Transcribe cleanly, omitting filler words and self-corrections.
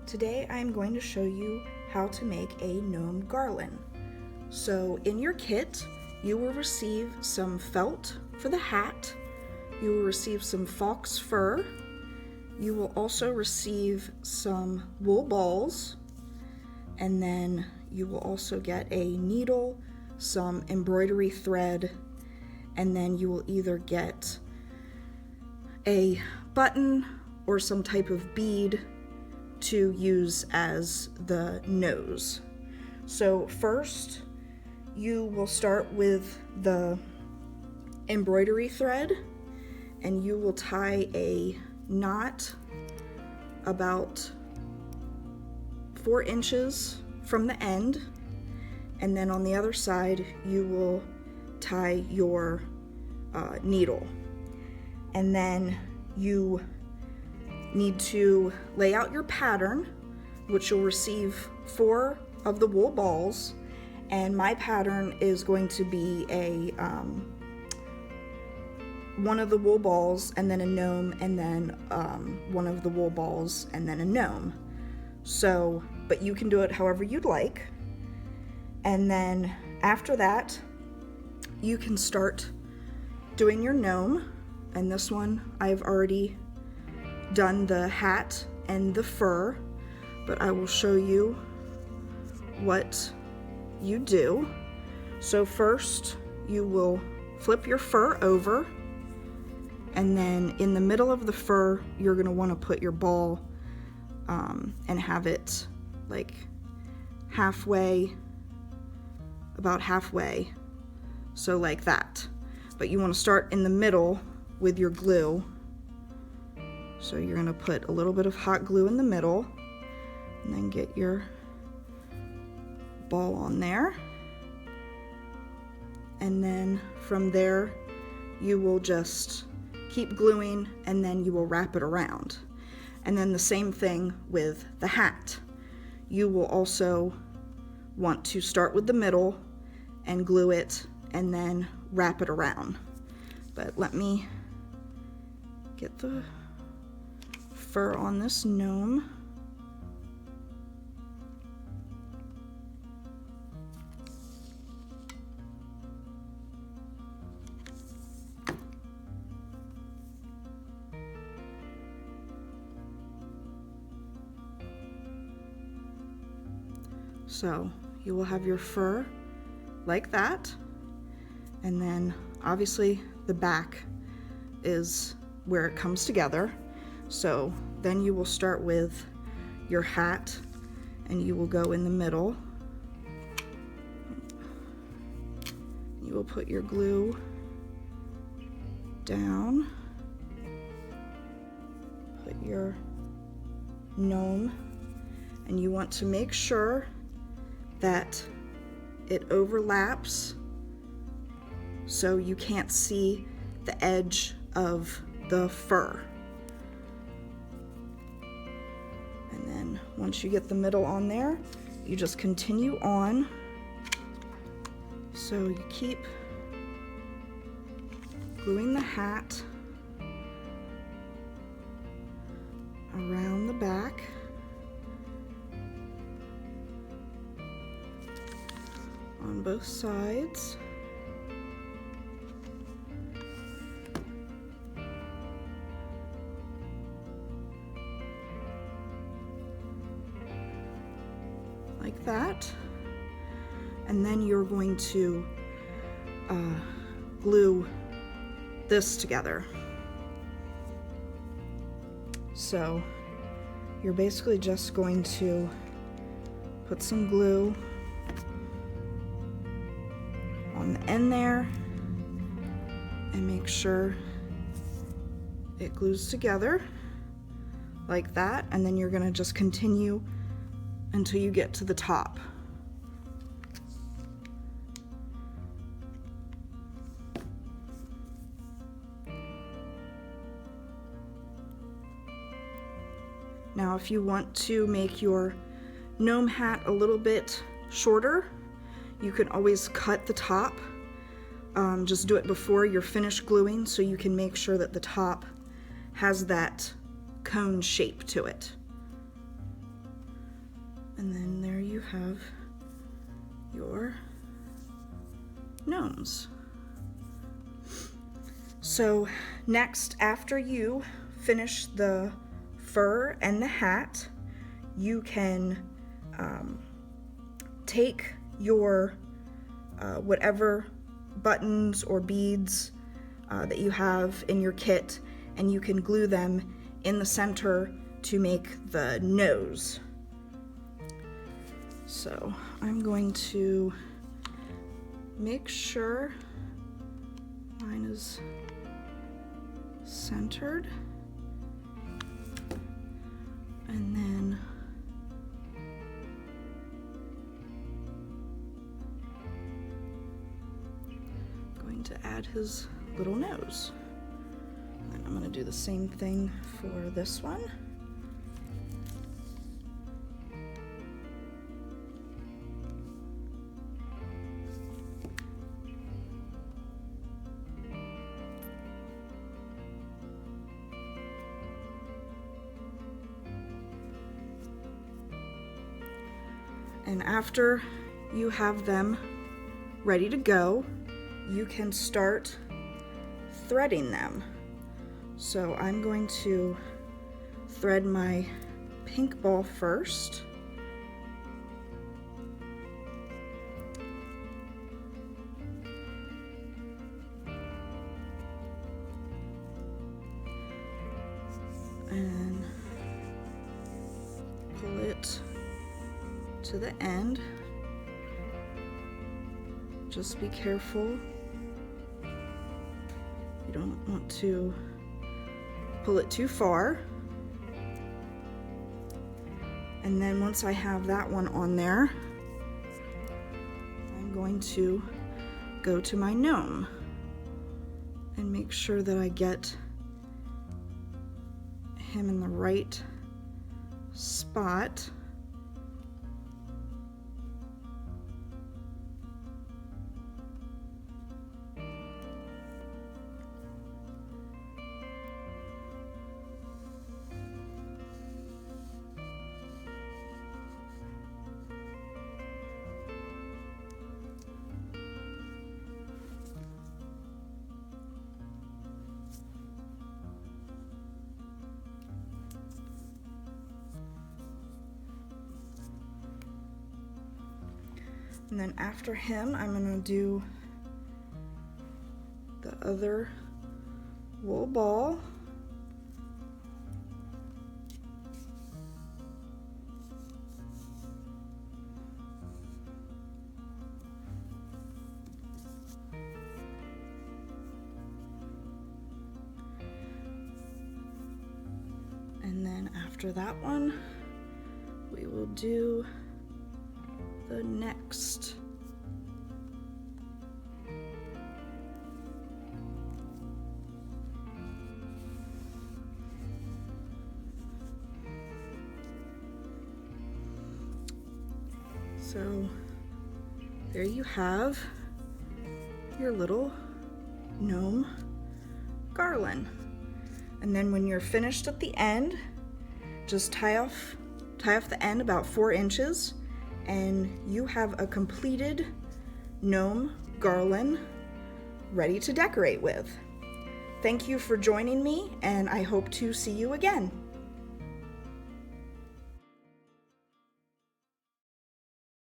Today I'm going to show you how to make a gnome garland. So in your kit, you will receive some felt for the hat, you will receive some fox fur, you will also receive some wool balls, and then you will also get a needle, some embroidery thread, and then you will either get a button or some type of bead to use as the nose. So first you will start with the embroidery thread, and you will tie a knot about 4 inches from the end, and then on the other side you will tie your needle. And then you need to lay out your pattern, which you'll receive 4 of the wool balls, and my pattern is going to be a one of the wool balls and then a gnome, and then one of the wool balls and then a gnome. So, but you can do it however you'd like. And then after that, you can start doing your gnome. And this one, I've already done the hat and the fur, but I will show you what you do. So first, you will flip your fur over, and then in the middle of the fur, you're gonna wanna put your ball and have it like about halfway, so like that. But you wanna start in the middle with your glue. So you're gonna put a little bit of hot glue in the middle, and then get your ball on there. And then from there, you will just keep gluing, and then you will wrap it around. And then the same thing with the hat. You will also want to start with the middle and glue it, and then wrap it around. But let me get the fur on this gnome. So you will have your fur like that, and then obviously the back is where it comes together. So then you will start with your hat, and you will go in the middle. You will put your glue down, put your gnome, and you want to make sure that it overlaps so you can't see the edge of the fur. And then once you get the middle on there, you just continue on. So you keep gluing the hat around the back. On both sides. Like that. And then you're going to glue this together. So you're basically just going to put some glue on the end there and make sure it glues together like that, and then you're going to just continue until you get to the top. Now if you want to make your gnome hat a little bit shorter, you can always cut the top. Just do it before you're finished gluing, so you can make sure that the top has that cone shape to it. And then there you have your gnomes. So next, after you finish the fur and the hat, you can take your whatever buttons or beads that you have in your kit, and you can glue them in the center to make the nose. So I'm going to make sure mine is centered, and then I'm going to add his little nose. And I'm going to do the same thing for this one. And after you have them ready to go, you can start threading them. So I'm going to thread my pink ball first. And pull it to the end. Just be careful. You don't want to pull it too far. And then once I have that one on there, I'm going to go to my gnome and make sure that I get him in the right spot. And then after him, I'm going to do the other wool ball. And then after that one, we will do the next. So there you have your little gnome garland. And then when you're finished at the end, just tie off the end about 4 inches, and you have a completed gnome garland ready to decorate with. Thank you for joining me, and I hope to see you again.